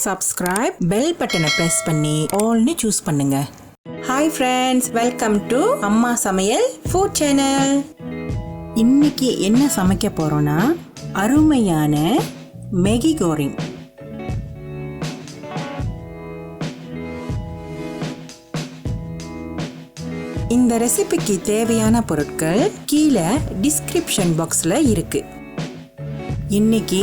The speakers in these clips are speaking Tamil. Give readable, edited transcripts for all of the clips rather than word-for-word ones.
subscribe, bell button press பண்ணி all-னு choose பண்ணுங்க. Hi friends, welcome to Amma Samayal food channel. இன்னைக்கு என்ன சமைக்க போறோம்னா அருமையான Maggi Goreng. இந்த ரெசிபிக்கு தேவையான பொருட்கள் கீழே டிஸ்கிரிப்ஷன் பாக்ஸ்ல இருக்கு. இன்னைக்கு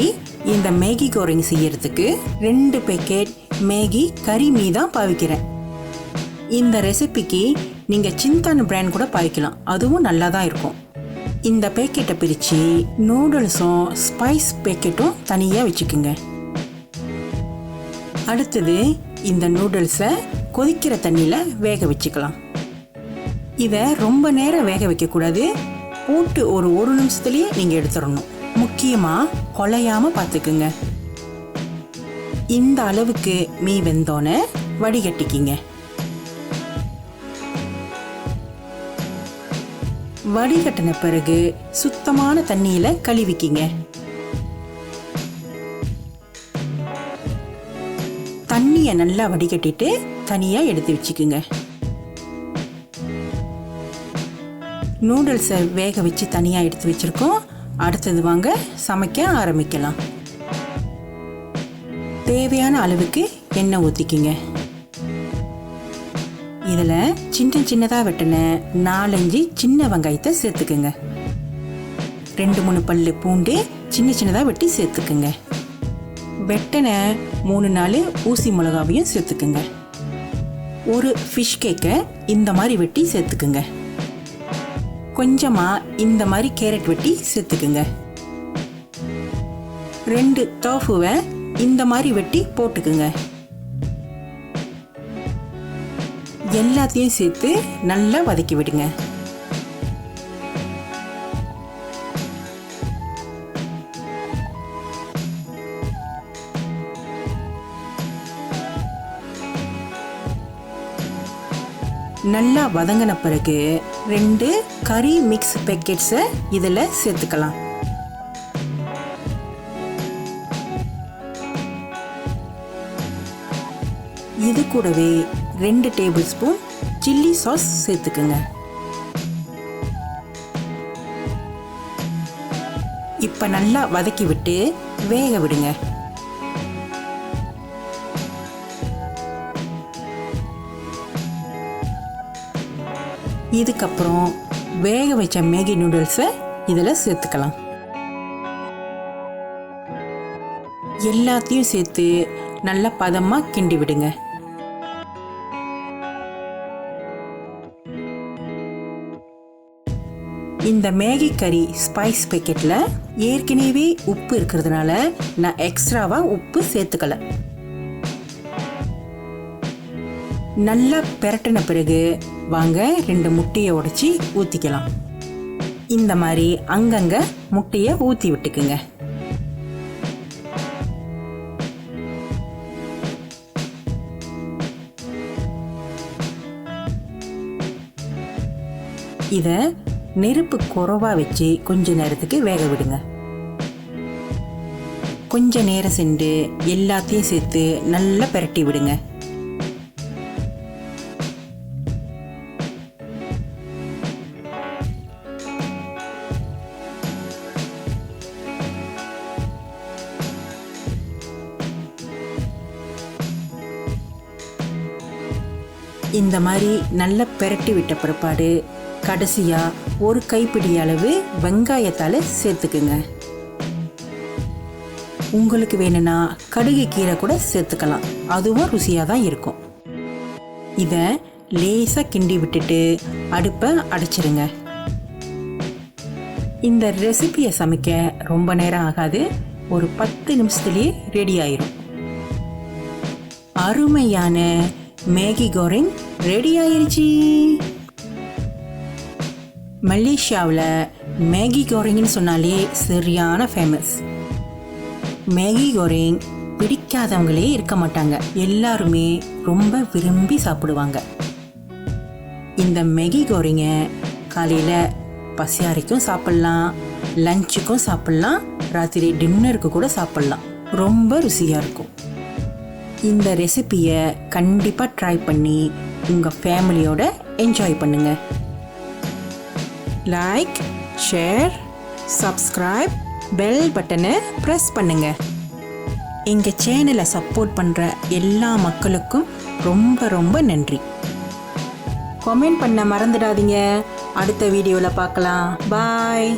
இந்த மேகி கோரிங் செய்யறதுக்கு 2 பேக்கெட் மேகி கரி மீதான் பாவிக்கிறேன். இந்த ரெசிபிக்கு நீங்க சிந்தான பிராண்ட் கூட பாவிக்கலாம், அதுவும் நல்லா தான் இருக்கும். இந்த பேக்கெட்டை பிரித்து நூடுல்ஸும் ஸ்பைஸ் பேக்கெட்டும் தனியாக வச்சுக்குங்க. அடுத்தது இந்த நூடுல்ஸை கொதிக்கிற தண்ணியில் வேக வச்சுக்கலாம். இதை ரொம்ப நேரம் வேக வைக்கக்கூடாது, போட்டு ஒரு நிமிஷத்துலேயே நீங்கள் எடுத்துடணும். முக்கியமாக குழையாமல் பார்த்துக்குங்க. இந்த அளவுக்கு மீ வெந்தோன்னே வடிகட்டிக்கிங்க. வடிகட்டின பிறகு சுத்தமான தண்ணியில் கழுவிக்கிங்க. தண்ணியை நல்லா வடிகட்டிட்டு தனியாக எடுத்து வச்சுக்குங்க. நூடுல்ஸை வேக வச்சு தனியாக எடுத்து வச்சுருக்கோம். அடுத்தது வாங்க சமைக்க ஆரம்பிக்கலாம். தேவையான அளவுக்கு எண்ணெய் ஊற்றிக்கிங்க. இதில் சின்னதாக வெட்டின 4-5 சின்ன வெங்காயத்தை சேர்த்துக்குங்க. 2-3 பல்லு பூண்டு சின்னதாக வெட்டி சேர்த்துக்குங்க. வெட்டின 3-4 ஊசி மிளகாவையும் சேர்த்துக்குங்க. ஒரு ஃபிஷ் கேக்கை இந்த மாதிரி வெட்டி சேர்த்துக்குங்க. கொஞ்சமாக இந்த மாதிரி கேரட் வெட்டி சேர்த்துக்குங்க. 2 டோஃபுவை இந்த மாதிரி வெட்டி போட்டுக்குங்க. எல்லாத்தையும் சேர்த்து நல்லா வதக்கி விடுங்க. நல்லா வதங்கின பிறகு 2 கறி மிக்ஸ் பேக்கெட்ஸை இதில் சேர்த்துக்கலாம். இது கூடவே 2 டேபிள் ஸ்பூன் சில்லி சாஸ் சேர்த்துக்குங்க. இப்போ நல்லா வதக்கி விட்டு வேக விடுங்க. இதுக்கப்புறம் வேக வச்ச மேகி நூடுல்ஸை இதில் சேர்த்துக்கலாம். எல்லாத்தையும் சேர்த்து நல்லா பதமாக கிண்டி விடுங்க. இந்த மேகி கறி ஸ்பைஸ் பேக்கெட்டில் ஏற்கனவே உப்பு இருக்கிறதுனால நான் எக்ஸ்ட்ராவாக உப்பு சேர்த்துக்கல. நல்லா பெரட்டின பிறகு வாங்க 2 முட்டையை உடைச்சி ஊற்றிக்கலாம். இந்த மாதிரி அங்கங்கே முட்டையை ஊற்றி விட்டுக்குங்க. இதை நெருப்பு குறைவா வச்சு கொஞ்ச நேரத்துக்கு வேக விடுங்க. கொஞ்ச நேரம் சென்று எல்லாத்தையும் சேர்த்து நல்லா பெரட்டி விடுங்க. இந்த மாதிரி நல்லா பெரட்டி விட்ட பிற்பாடு கடைசியாக ஒரு கைப்பிடி அளவு வெங்காயத்தால் சேர்த்துக்குங்க. உங்களுக்கு வேணும்னா கடுகு கீரை கூட சேர்த்துக்கலாம், அதுவும் ருசியாக தான் இருக்கும். இதை லேசாக கிண்டி விட்டுட்டு அடுப்பை அடைச்சிருங்க. இந்த ரெசிபியை சமைக்க ரொம்ப நேரம் ஆகாது, ஒரு 10 நிமிஷத்துலேயே ரெடி ஆயிரும். அருமையான மேகி கோரிங் ரெடி ஆயிருச்சு. மலேசியாவில் மேகி கோரிங்னு சொன்னாலே சரியான ஃபேமஸ். மேகி கோரிங் பிடிக்காதவங்களே இருக்க மாட்டாங்க, எல்லாருமே ரொம்ப விரும்பி சாப்பிடுவாங்க. இந்த மேகி கோரிங்கை காலையில் பசியாரிக்கும் சாப்பிட்லாம், லஞ்சுக்கும் சாப்பிட்லாம், ராத்திரி டின்னருக்கு கூட சாப்பிட்லாம். ரொம்ப ருசியாக இருக்கும். இந்த ரெசிபியை கண்டிப்பாக ட்ரை பண்ணி உங்கள் ஃபேமிலியோட என்ஜாய் பண்ணுங்க. லைக், ஷேர், சப்ஸ்கிரைப், பெல் பட்டனை ப்ரெஸ் பண்ணுங்க. எங்கள் சேனலை சப்போர்ட் பண்ணுற எல்லா மக்களுக்கும் ரொம்ப ரொம்ப நன்றி. கமெண்ட் பண்ண மறந்துடாதீங்க. அடுத்த வீடியோவில் பார்க்கலாம். பாய்.